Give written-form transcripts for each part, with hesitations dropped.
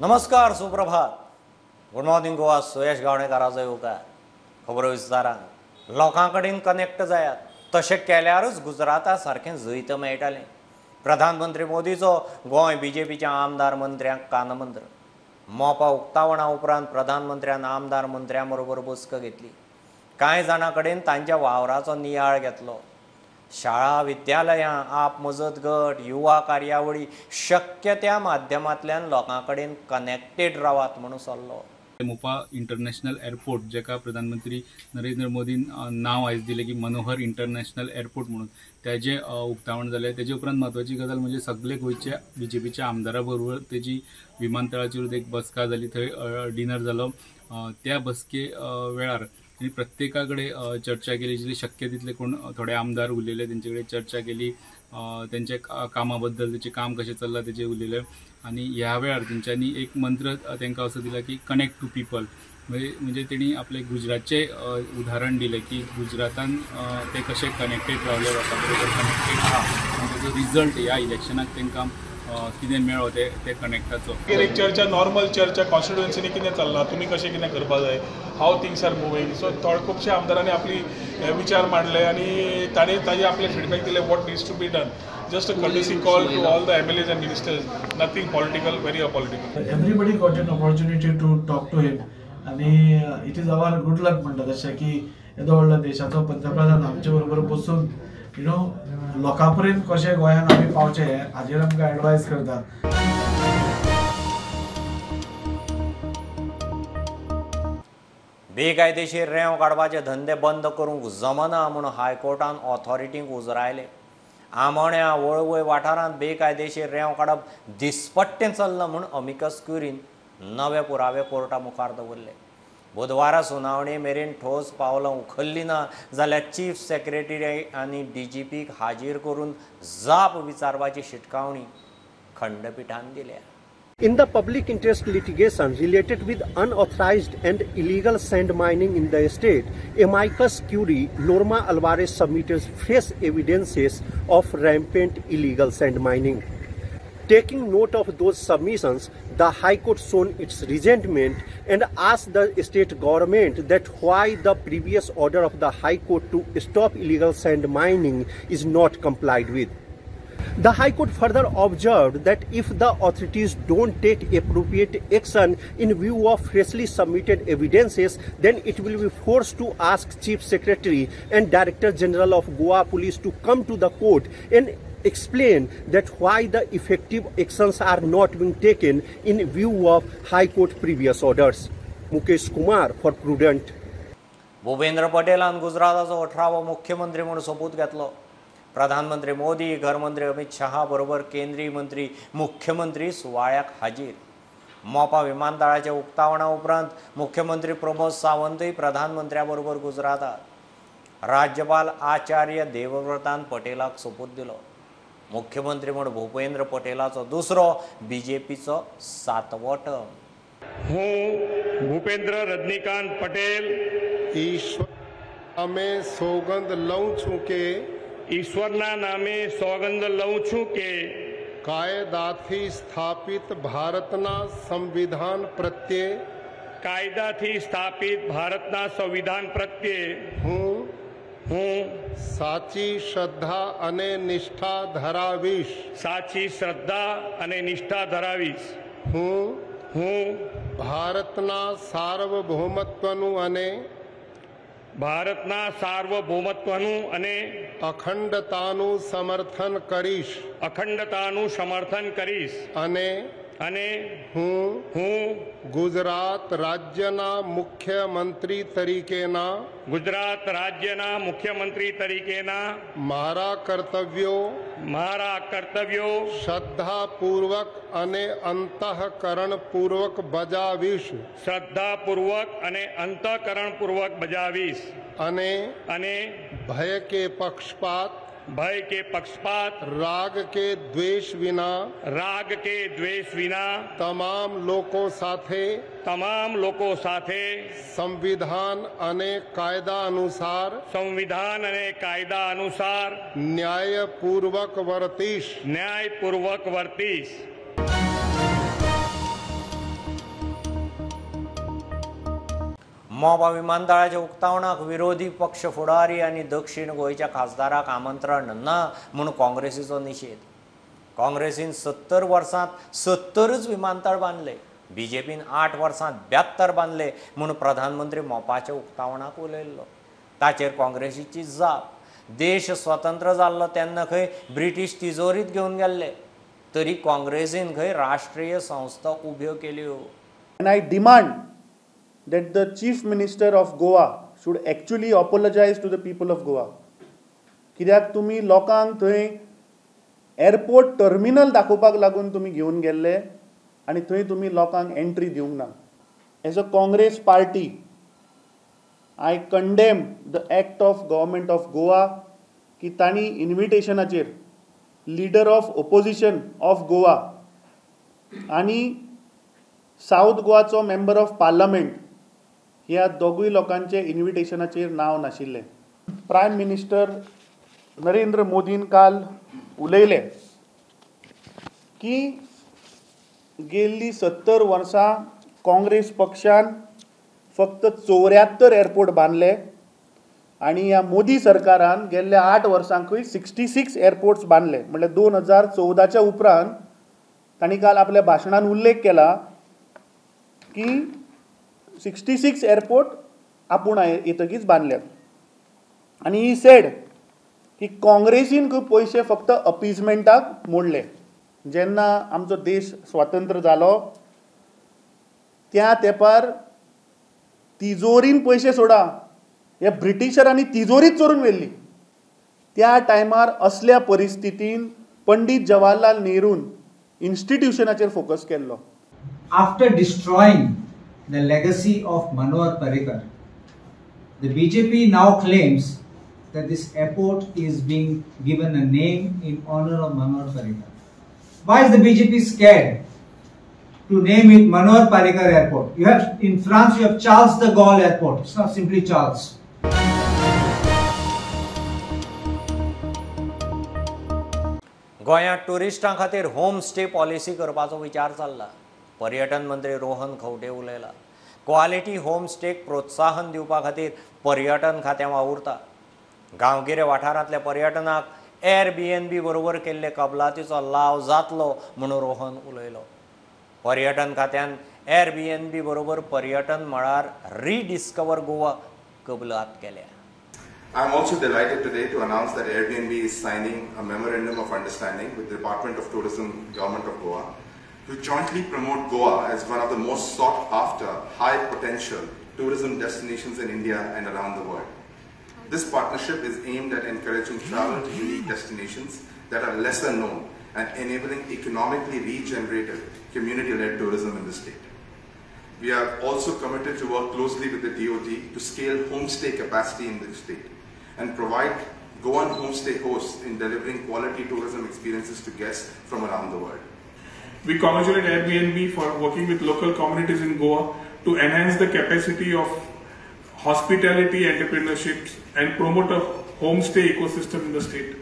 नमस्कार, सुप्रभात. Good morning Goa. Suyash गावणेकाराचो येवकार. खबरो विस्तारान. लोकां कडेन कनेक्ट जायात. तशें केल्यारूच गुजराता सारकें जैत मेळटलें. प्रधानमंत्री मोदीचो गोंय बीजेपीच्या आमदार मंत्र्यांक कानमंत्र. मोपा उक्तावणा उपरांत प्रधानमंत्र्यान आमदार मंत्र्यां बरोबर बसका घेतली. कांय जाणां कडेन तांच्या वावराचो नियाळ घेतलो. शाळा, विद्यालयां, आप मजत गट, युवा कार्यावळी शक्य त्या माध्यमांतल्यान लोकां कडेन कनेक्टेड रावात म्हणून सल्लो. मोपा इंटरनॅशनल एअरपोर्ट जेका प्रधानमंत्री नरेंद्र मोदीन नाव आयज दिलें की मनोहर इंटरनॅशनल एअरपोर्ट म्हणून त्याचे उक्तावण जालें. तेजे उपरांत महत्वाची गजाल म्हणजे सगळे गोंयच्या बीजेपीच्या आमदारां बरोबर तेजी विमानतळाचेर एक बसका जाली, थंय डिनर जालो. त्या बसके वेळार प्रत्येका कडेन चर्चा केली, जितले शक्य तितले कोण थोडे आमदार उलयले तेंचे कडेन चर्चा केली, तेंचे कामा बद्दल, तेचें काम कशें चल्लां तेचेर उलयले. आनी ह्या वेळार तेंच्यांनी एक मंत्र तांकां असो दिला की कनेक्ट टू पीपल. म्हणजे तेणी आपले गुजरातचे उदाहरण दिलें की गुजरातान ते कशे कनेक्टेड रावले, लोकां बरोबर कनेक्टेड आहा. आनी तेजो रिजल्ट ह्या इलेक्शनाक तांकां कितें मेळ्ळो ते कनेक्टाचो. एक चर्चा, नॉर्मल चर्चा कॉन्स्टिट्युएन्सीनी कितें चल्लां, तुमी कशें कितें करपा जाय, हाव थिंग्स आर मुवींग. सो खुबशे आमदारांनी आपली विचार मांडले आनी ताणें ताजे आपले फीडबॅक दिले what needs to be done. Just a courtesy call to all the MLAs and ministers, nothing political, very apolitical. Everybody got an opportunity to talk to him आणि इट इज आवर गुड लक म्हणटा तशें की येदो व्हडलो देशाचो पंतप्रधान आमचे बरोबर बसून लोकां पर्यंत कशें गोंयान आमी पावचे हाजेर आमकां एडवायस करतात. बेकायदेशीर रेंव काडपाचे धंदे बंद करूंक जमना म्हणून हायकोर्टान ऑथॉरिटींक उजरायले. आमोण्या वळवय वाठारांत बेकायदेशीर रेंव काडप दिसपट्टें चल्लां म्हूण अमिकस क्युरीन नवे पुरावे कोर्टा मुखार दवरले. बुधवारा सुनावणे मेरेन ठोस पावलां उखल्लीं ना जाल्यार चीफ सेक्रेटरी आनी DGPक हाजीर करून जाप विचारपाची शिटकावणी खंडपीठान दिल्या. In the public interest litigation related with unauthorized and illegal sand mining in the state, amicus curiae Norma Alvarez submitted fresh evidences of rampant illegal sand mining. Taking note of those submissions, the High Court shown its resentment and asked the state government that why the previous order of the High Court to stop illegal sand mining is not complied with. The High Court further observed that if the authorities don't take appropriate action in view of freshly submitted evidences, then it will be forced to ask Chief Secretary and Director General of Goa Police to come to the court and explain that why the effective actions are not being taken in view of High Court previous orders. Mukesh Kumar for Prudent. Bhupendra पटेलान गुजराताचो 18वो मुख्यमंत्री म्हणून सोपूत घेतलो. प्रधानमंत्री मोदी, गृहमंत्री अमित शहा बरोबर केंद्रीय मंत्री मुख्यमंत्री सुवाळ्याक हाजीर. मोपा विमानतळाच्या उक्तावणा उपरांत मुख्यमंत्री प्रमोद सावंतय प्रधानमंत्र्या बरोबर गुजरातात. राज्यपाल आचार्य देवव्रतान पटेलाक सोपूत दिलो. मुख्यमंत्री म्हणून भूपेंद्र पटेलाचो दुसरो बीजेपीचो 7वो टर्म. हूँ भूपेंद्र रजनीकांत पटेल ईश्वर में सौगंध लऊं छूं के ईश्वरना नामे सौगंध लऊं छूं के कायदाथी स्थापित भारतना संविधान प्रत्यय कायदाथी स्थापित भारतना संविधान प्रत्यय हूँ साची श्रद्धा अने निष्ठा धरावीश. साची श्रद्धा अने निष्ठा धरावीश. हूँ भारतना सार्वभौमत्वनु अने भारतना सार्वभौमत्वનું અને અખંડતાનું સમર્થન કરીશ. અખંડતાનું સમર્થન કરીશ. અને હું ગુજરાત રાજ્યના મુખ્યમંત્રી તરીકેના મારા કર્તવ્યો શ્રદ્ધાપૂર્વક અને અંતઃકરણપૂર્વક બજાવીશ. અને ભય કે પક્ષપાત राग के द्वेष विना तमाम लोगों साथे संविधान अने कायदा अनुसार न्यायपूर्वक वर्तीश. मोपा विमानतळाच्या उक्तावणाक विरोधी पक्ष फुडारी आनी दक्षिण गोंयच्या खासदाराक आमंत्रण ना म्हूण काँग्रेसीचो निशेध. काँग्रेसीन 70 वर्सांत 70च विमानतळ बांदले, बीजेपीन 8 वर्सांत 72 बांदले म्हूण प्रधानमंत्री मोपाच्या उक्तावणाक उलयल्लो. ताचेर काँग्रेसीची जाप. देश स्वतंत्र जाल्लो तेन्ना खंय ब्रिटीश तिजोरीत घेवन गेल्ले, तरी काँग्रेसीन खंय राष्ट्रीय संस्था उब्यो केल्यो. And I demand that the Chief Minister of Goa should actually apologize to the people of Goa. कित्याक तुमी लोकांक थंय एअरपोर्ट टर्मिनल दाखोवपाक लागून तुमी घेवन गेल्ले आनी थंय तुमी लोकांक एंट्री दिवंक ना. As a Congress party I condemn the act of government of Goa की तांणी इन्विटेशनाचेर leader of opposition of Goa आनी साऊथ गोवाचो मेंबर ऑफ पार्लमेंट ह्या दोगूय लोकांचे इन्विटेशनाचेर नांव नाशिल्लें. प्रायम मिनिस्टर नरेंद्र मोदीन काल उलयले की गेल्ली 70 वर्सां काँग्रेस पक्षान फक्त 74 एअरपोर्ट बांदले आनी ह्या मोदी सरकारान गेल्ल्या 8 वर्सांकूय 66 एअरपोर्ट्स बांदले. म्हणल्यार 2014च्या उपरांत तांणी काल आपल्या भाशणान उल्लेख केला की 66 एअरपोर्ट आपूण येतकीच बांदल्यात. आनी ही सेड की काँग्रेसीन खूब पयशे फक्त अपीजमेंटाक मोडले. जेन्ना आमचो देश स्वतंत्र जालो त्या तेंपार तिजोरीन पयशे सोडा, ह्या ब्रिटिशरांनी तिजोरीच चोरून व्हेल्ली. त्या टायमार असल्या परिस्थितीन पंडीत जवाहरलाल नेरून इन्स्टिट्यूशनाचेर फोकस केल्लो. After destroying the legacy of Manohar Parrikar, the BJP now claims that this airport is being given a name in honor of Manohar Parrikar. Why is the BJP scared to name it Manohar Parrikar Airport? You have in France, you have Charles de Gaulle Airport. It's not simply Charles. गोंयांत टुरिस्टां खातीर home stay policy करपाचो विचार चल्ला. पर्यटन मंत्री रोहन खंवटे उलयला. Quality homestay प्रोत्साहन दिवपा खातीर पर्यटन खात्यां वावुरता. गांवगिरे वाठारांतल्या पर्यटनाक एअरबीएनबी बरोबर केल्ले कबलातीचो लाव जातलो म्हणून रोहन उलयलो. पर्यटन खात्यान एअरबीएनबी बरोबर पर्यटन मळार रिडिस्कवर गोवा कबलात केल्या. I am also delighted today to announce that Airbnb is signing a memorandum of understanding with the Department of Tourism, Government of Goa, to jointly promote Goa as one of the most sought after, high potential tourism destinations in India and around the world. This partnership is aimed at encouraging travel to unique destinations that are lesser known and enabling economically regenerated, community-led tourism in the state. We are also committed to work closely with the DOT to scale homestay capacity in the state and provide Goan homestay hosts in delivering quality tourism experiences to guests from around the world. We congratulate Airbnb for working with local communities in Goa to enhance the capacity of hospitality entrepreneurships and promote a homestay ecosystem in the state.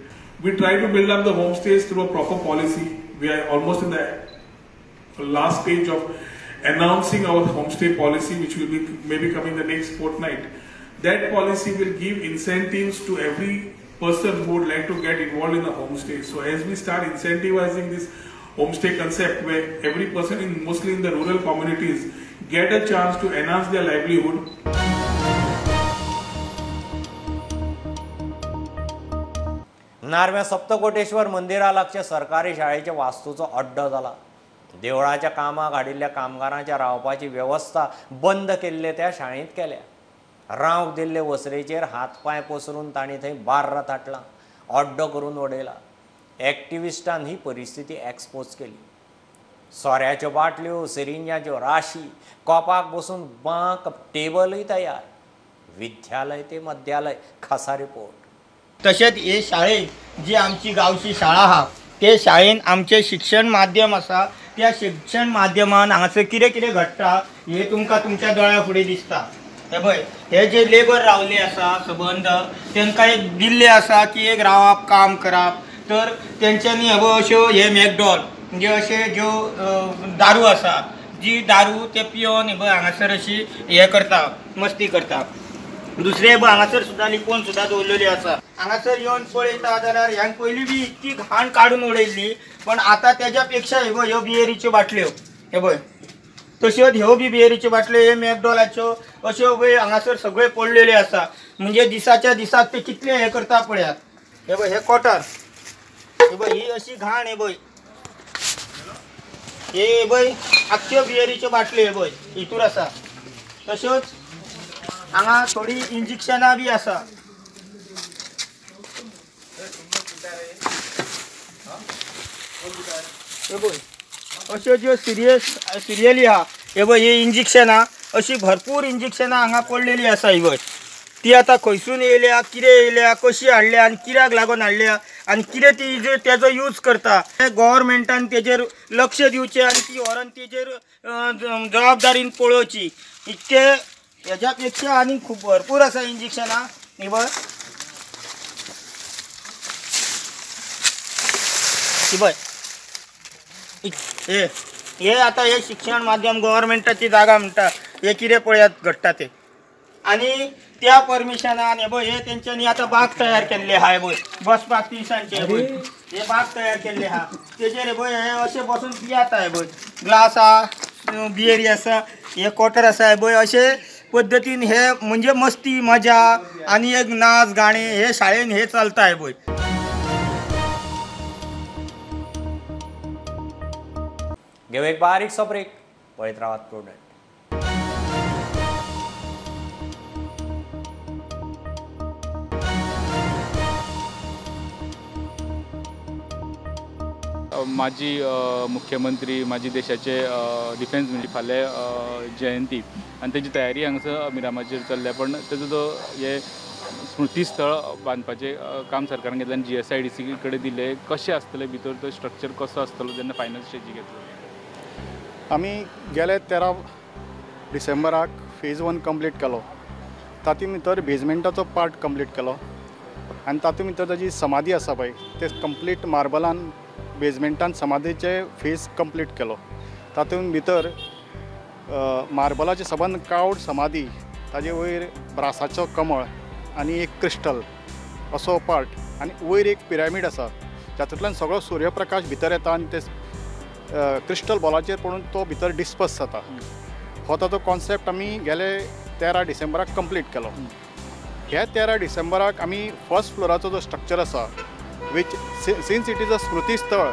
We try to build up the homestays through a proper policy. We are almost in the last stage of announcing our homestay policy, which will be maybe coming the next fortnight. That policy will give incentives to every person who would like to get involved in a homestay. So as we start incentivizing this homestay concept, where every person mostly in the rural communities get a chance to enhance their livelihood. नारव्या सप्तकोटेश्वर मंदिरा लागच्या सरकारी शाळेच्या वास्तूचो अड्डो जाला. देवळाच्या कामाक हाडिल्ल्या कामगारांच्या रावपाची वेवस्था बंद केल्ले त्या शाळेंत केल्या. रावंक दिल्ले वसरेचेर हातपांय पसरून तांणी थंय बार्र थाटलां, अड्डो करून उडयला. एक्टिविस्टान ही परिस्थिती एक्सपोज केली. सोऱ्याच्यो बाटल्यो, सिरिंजाच्यो राशी, कोपाक बसून बांक टेबलय तयार. विद्यालय ते मध्यालय खासा रिपोर्ट. तशेंच हे शाळेंत जी आमची गांवची शाळा आहा ते शाळेंत आमचें शिक्षण माध्यम आसा. त्या शिक्षण माध्यमान हांगासर कितें कितें घडटा हे तुमकां तुमच्या दोळ्या फुडें दिसता. हे पळय, हे जे लेबर रावले आसा सबंद तांकां एक दिल्ले आसा की एक रावप काम करप. तर तेंच्यांनी अश्यो हे मॅकडॉल म्हणजे अशे ज्यो दारू आसा जी दारू ते पिवन हांगासर अशी हे करता, मस्ती करता. दुसरे हांगासर सुद्दां लिपोवन सुद्दां दवरलेली आसा. हांगासर येवन पळयता जाल्यार ह्यांक पयलीं बी इतकी घाण काडून उडयल्ली, पण आतां तेज्या पेक्षा ह्यो बियरीच्यो बाटल्यो हे पळय तश्योच ह्यो बी बियरीच्यो बाटल्यो, हे मॅकडॉनाल्ड्सच्यो अश्यो हांगासर सगळे पडलेले आसा. म्हणजे दिसाच्या दिसाक ते कितले हे करता पळयात. हे पळय हे कॉटर, हे पळय ही अशी घाण, हे पळय हे पळय आख्ख्यो बियरीच्यो बाटल्यो हे पळय हितूर आसा. तश्योच हांगा थोडी इंजेक्शनां बी आसा. हे पळय अश्यो ज्यो सिरियली आहा हे पळय ही इंजेक्शनां, अशी भरपूर इंजेक्शनां हांगा पडलेली आसा. ही पळय ती आतां खंयसून येयल्या, कितें येयल्या, कशी हाडल्या आनी कित्याक लागून हाडल्या आनी कितें ती तेजो यूज करता. गव्हर्मेंटान तेजेर लक्ष दिवचें आनी ती व्हरून तेजेर जबाबदारीन पळोवची. इतके हेज्या पेक्षा आनी खूब भरपूर आसा इंजेक्शनां. ही पळय ही पळय हे आतां हे शिक्षण माध्यम गव्हर्मेंटाची जागा म्हणटा, हे कितें पळयात घडटा ते. आनी त्या परमिशनान हे पळय हे तेंच्यांनी आतां बाग तयार केल्ले आहा. हे पळय बसपाक तिनसांचे हे पळय हे बाग तयार केल्ले आहा. तेजेर हे पळय हे अशें बसून पियाता. हे पळय ग्लास आहा, बियरी आसा, हे कॉटर आसा. हे पळय अशे पद्दतीन हे म्हणजे मस्ती मजा आनी एक नाच गाणे हे शाळेन हे चलता. हे पळय घेऊ एक बारीकसो ब्रेक, पळयत रावात प्रुडंट. माजी मुख्यमंत्री, माजी देशाचे डिफेन्स मिनिस्टर फाल्यां जयंती आनी तेजी तयारी हांगासर मिरामाचेर चल्ल्या. पण तेजो जो हे स्मृतीस्थळ बांदपाचें काम सरकारान घेतलें आनी GSIDC कडेन दिलें. कशें आसतलें भितर तो स्ट्रक्चर कसो आसतलो जेन्ना फायनल स्टेजी घेतलो? आमी गेले 13 डिसेंबराक फेज 1 कंप्लीट केलो. तातूंत भितर बेजमेंटाचो पार्ट कंप्लीट केलो आनी तातूंत भितर ताजी समाधी आसा पळय ते कंप्लीट मार्बलान बेजमेंटान समाधीचे फेज कंप्लीट केलो. तातूंत भितर मार्बलाचे सबंद कावड समाधी, ताजे वयर ब्रासाचो कमळ आनी एक क्रिस्टल असो पार्ट आनी वयर एक पिरामीड आसा जातूंतल्यान सगळो सूर्यप्रकाश भितर येता आनी ते क्रिस्टल बॉलाचेर पडून तो भितर डिस्पर्स जाता. हो ताचो कॉन्सेप्ट आमी गेले 13 डिसेंबराक कंप्लीट केलो. ह्या 13 डिसेंबराक आमी फर्स्ट फ्लोराचो जो स्ट्रक्चर आसा वीच सिन्स इट इज अ स्मृती स्थळ,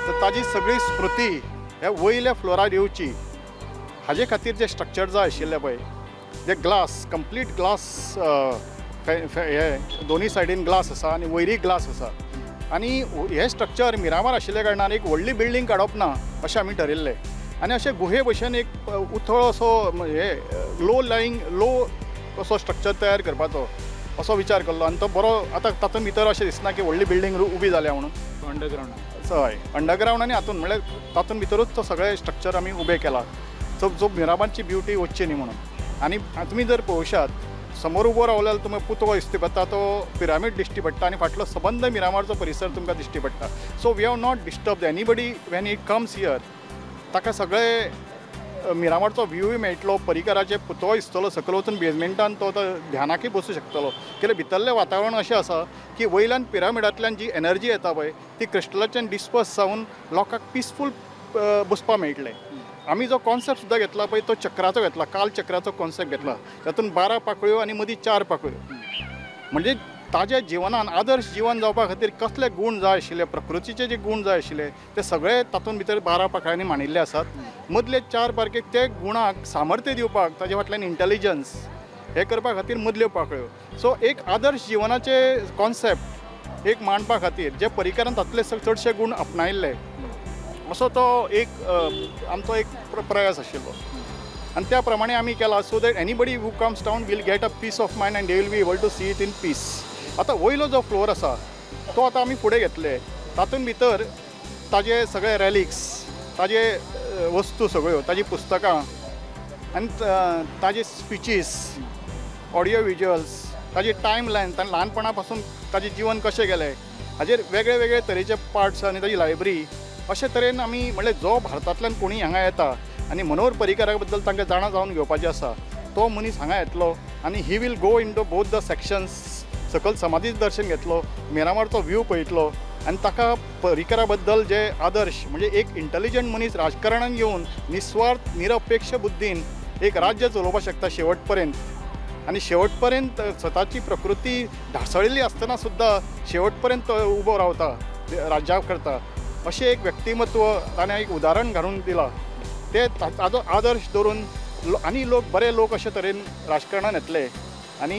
तर ताजी सगळी स्मृती ह्या वयल्या फ्लोरार येवची हाजे खातीर जे स्ट्रक्चर जाय आशिल्ले पळय, जे ग्लास कंप्लीट ग्लास, हे दोनी सायडीन ग्लास आसा आनी वयरी ग्लास आसा. आनी हे स्ट्रक्चर मिरामार आशिल्ल्या कारणान एक व्हडली बिल्डींग काडप ना अशें आमी ठरयल्लें. आनी अशें गुहे भशेन एक उथळ असो हे लो असो स्ट्रक्चर तयार करपाचो असो विचार केल्लो. आनी तो बरो आतां तातूंत भितर अशें दिसना की व्हडली बिल्डींग उबी जाल्या म्हणून. अंडरग्रावंड हय, अंडरग्रावंड आनी हातूंत म्हणल्यार तातूंत भितरूच तो सगळे स्ट्रक्चर आमी उबे केला जो मिरामारची ब्युटी वचची न्ही म्हणून. आनी तुमी जर पळोवशात समोर उबो रावल्यार तुमकां पुतळो दिश्टी पडटा, तो पिरामीड दिश्टी पडटा आनी फाटलो सबंद मिरामारचो परिसर तुमकां दिश्टी पडटा. So we have not disturb anybody when it comes here. ताका सगळे मिरामारचो व्यूय मेळटलो, परिकराचे पुतळो दिसतलो, सकयल वचून बेजमेंटान तो ध्यानाकय बसूं शकतलो. कित्याक भितरलें वातावरण अशें आसा की वयल्यान पिरामिडांतल्यान जी एनर्जी येता पळय ती क्रिस्टलाच्यान डिस्पर्स जावन लोकांक पिसफूल बसपाक मेळटलें. आमी जो कॉन्सेप्ट सुद्दां घेतला पळय तो चक्राचो घेतला, काल चक्राचो कॉन्सेप्ट घेतला. तातूंत 12 पाकळ्यो आनी मदीं 4 पाकळ्यो. म्हणजे ताज्या जिवनान आदर्श जिवन जावपा खातीर कसले गूण जाय आशिल्ले, प्रकृतीचे जे गूण जाय आशिल्ले ते सगळे तातूंत भितर 12 पाकळ्यांनी मांडिल्ले आसात. मदले 4 पाकळेक ते गुणाक सामर्थ्य दिवपाक, ताजे फाटल्यान इंटेलिजन्स हे करपा खातीर मदल्यो पाकळ्यो. सो एक आदर्श जिवनाचे कॉन्सेप्ट एक मांडपा खातीर जे परिकरान तातले चडशे गूण आपणायल्ले असो तो एक आमचो एक प्रयास आशिल्लो. आनी त्या प्रमाणे आमी केला so that anybody who comes down will get a peace of mind and they will be able to see it in peace. आतां वयलो जो फ्लोर आसा तो आतां आमी फुडें घेतले. तातूंत भितर ताजे सगळे रॅलिक्स, ताजे वस्तू सगळ्यो, ताजी पुस्तकां आनी ताजे स्पिचीस, ऑडियो विज्युअल्स, ताजी टायम लायन, ताणें ल्हानपणा पासून ताजें जिवन कशें गेलें हाजेर वेगळे वेगळे तरेचे पार्ट्स आनी ताजी लायब्ररी. अशे तरेन आमी म्हणल्यार जो भारतांतल्यान कोणी हांगा येता आनी मनोहर पर्रीकरा बद्दल तांकां जाणा जावन घेवपाचें आसा. तो मनीस हांगा येतलो आनी he will go into both the sections. सकल समाधीच दर्शन घेतलो, मिरामारचो व्यू पळयतलो आनी ताका पर्रीकरा बद्दल जे आदर्श म्हणजे एक इंटेलिजंट मनीस राजकारणान येवन निस्वार्थ निरपेक्ष बुद्दीन एक राज्य चलोवपाक शकता शेवट पर्यंत. आनी शेवट पर्यंत स्वताची प्रकृती ढासळिल्ली आसतना सुद्दां शेवट पर्यंत उबो रावता राज्या करता अशें एक व्यक्तिमत्व ताणें एक उदाहरण घालून दिलां. ते ताजो आदर्श धरून आनी लोक बरे लोक अशे तरेन राजकारणान येतले आनी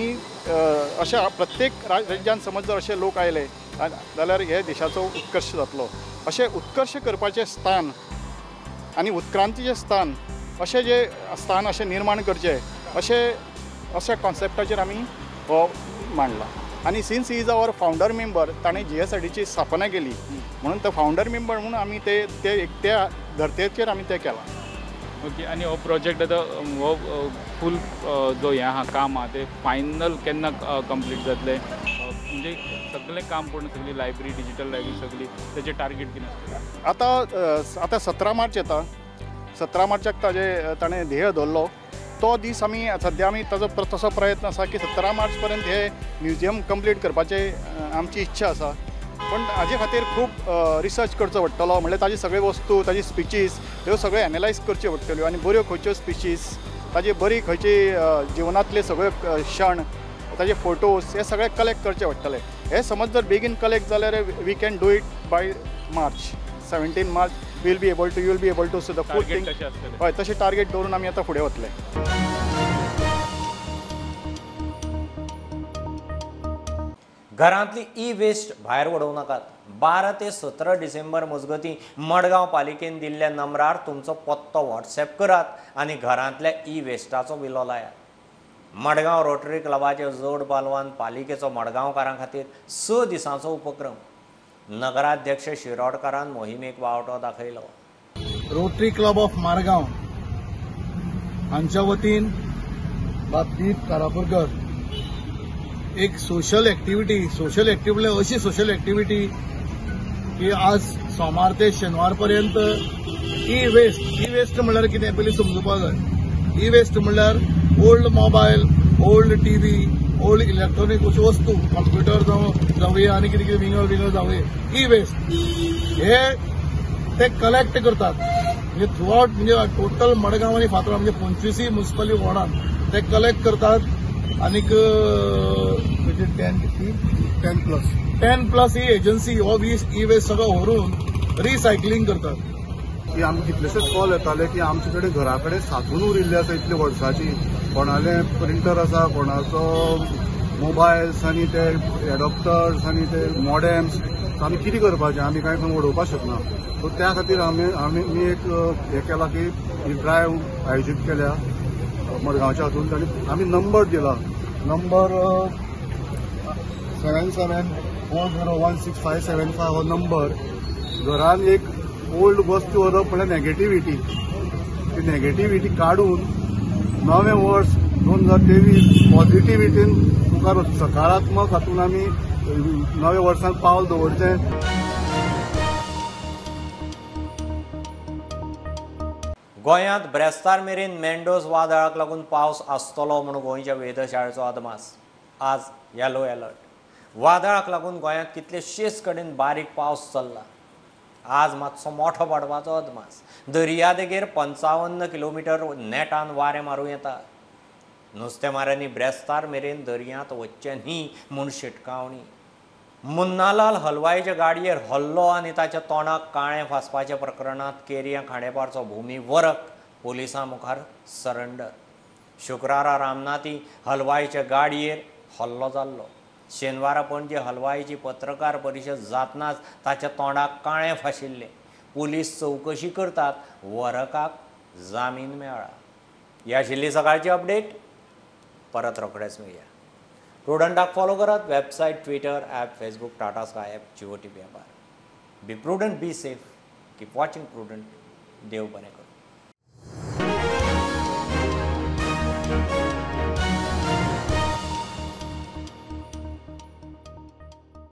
अशें प्रत्येक राज्यांत समज जर अशे लोक आयले जाल्यार हे देशाचो उत्कर्श जातलो. अशें उत्कर्श करपाचें स्थान आनी उत्क्रांतीचें स्थान अशें जे स्थान अशें निर्माण करचें अशा कॉन्सेप्टाचेर आमी हो मांडला. आनी since he is our founder member ताणें GSIDची स्थापना केली म्हणून तो फावंडर मेंबर म्हणून आमी त्या धर्तेचेर आमी तें केलां. ओके. आनी हो प्रोजेक्ट आतां हो फूल जो हें आहा काम आहा तें फायनल केन्ना कंप्लीट जातलें म्हणजे सगळें काम पूर्ण सगळी लायब्ररी डिजिटल लायब्ररी सगळी तेजें टार्गेट कितें आसता? आतां 17 मार्च येता. 17 मार्चाक ताणें ध्येय धरलो. तो दीस आमी सद्या आमी ताजो तसो प्रयत्न आसा की 17 मार्च पर्यंत हे म्युजियम कंप्लीट करपाची आमची इच्छा आसा. पण हाजे खातीर खूब रिसर्च करचो पडटलो. म्हणजे ताजी सगळे वस्तू ताजी स्पिचीस ह्यो सगळ्यो एनालायज करच्यो पडटल्यो आनी बऱ्यो खंयच्यो स्पिचीस ताजे बरी खंयची जिवनांतले सगळे क्षण ताजे फोटोज हे सगळे कलेक्ट करचे पडटले. हे समज जर बेगीन कलेक्ट जाल्यार we can do it by March 17 March you will be able to see the full thing. हय तशें टार्गेट दवरून आमी आतां फुडें वतले. घरांतली ई वेस्ट भायर उडोवं नाकात. 12 ते 17 डिसेंबर मजगतीं मडगांव पालिकेन दिल्ल्या नंबरार तुमचो पत्तो व्हॉट्सॅप करात आनी घरांतल्या ई वेस्टाचो विलो लायात. मडगांव रोटरी क्लबाचे जोड पालवान पालिकेचो मडगांवकारां खातीर 6 दिसांचो उपक्रम. नगराध्यक्ष शिरोडकरान मोहिमेक वावटो दाखयलो. रोटरी क्लब ऑफ मारगांव हांच्या वतीन बाबतीत कारापुरकर एक सोशल एक्टिविटी अशी सोशल एक्टिविटी की आज सोमार ते शेनवार पर्यंत ई वेस्ट म्हणल्यार कितें पयलीं समजुपाक जाय. ई वेस्ट म्हणल्यार old mobile, old TV, old electronic अश्यो वस्तू कंप्युटर जावं आनी कितें कितें विंगळ जावं ई वेस्ट हे ते कलेक्ट करतात. म्हणजे थ्रू आउट म्हणजे टोटल मडगांव आनी फातोर्डा म्हणजे 25 म्युनिसिपल वॉर्डांत ते कलेक्ट करतात. आनीक 10 प्लस ही एजन्सी हो ई वेस्ट सगळो व्हरून रिसायकलिंग करतात. की आमकां कितलेशेच कॉल येताले की आमचे कडेन घरा कडेन सांचून उरिल्ले आसा इतली वर्सांची. कोणाले प्रिंटर आसा, कोणाचो मोबायल्स आनी ते एडॉप्टर्स आनी ते मॉडेम्स आमी कितें करपाचें, आमी कांय खंय उडोवपाक शकना. सो त्या खातीर आमी एक हें केलां की ही ड्रायव्ह आयोजीत केल्या मडगांवच्या हातूंत आनी आमी नंबर दिला. नंबर 7740165575 हो नंबर. घरान एक ओल्ड वस्तू व्हरप म्हणल्यार नेगेटिव्हिटी, ती नेगेटिव्हिटी काडून नवें वर्स 2023 पॉझिटिव्हिटीन मुखार सकारात्मक हातून आमी नव्या वर्सांत पावल दवरचें. गोंयांत ब्रेस्तार मेरेन मेंडोज वादळाक लागून पावस आसतलो म्हूण गोंयच्या वेधशाळेचो अदमास. आज येलो अलर्ट. वादळाक लागून गोंयांत कितलेशेच कडेन बारीक पावस चल्ला. आज मातसो मोठो पडपाचो अदमास. दर्यादेगेर 55 किलोमीटर नेटान वारें मारूं येता. नुस्तेमाऱ्यांनी ब्रेस्तार मेरेन दर्यांत वच्चें न्ही म्हूण शिटकावणी. मुन्नालाल हलवाईच्या गाडयेर हल्लो आनी ताच्या तोंडाक काळें फासपाच्या प्रकरणांत केरिया खांडेपारचो भुमी वरक पोलिसां मुखार सरेंडर. शुक्रारा रामनाथी हलवाईच्या गाडयेर हल्लो जाल्लो. शेनवारा पणजे हलवाईची पत्रकार परिशद जातनाच ताच्या तोंडाक काळें फाशिल्लें. पुलीस चवकशी करतात. वरकाक जामीन मेळ्ळा. ही आशिल्ली सकाळची अपडेट. परत रोखडेच मेळया. प्रुडंटाक फॉलो करात. Website, Twitter, app, Facebook, Tata Sky app, Jio TV ॲपार. Be Prudent, be safe. Keep watching Prudent. देव बरें करूं.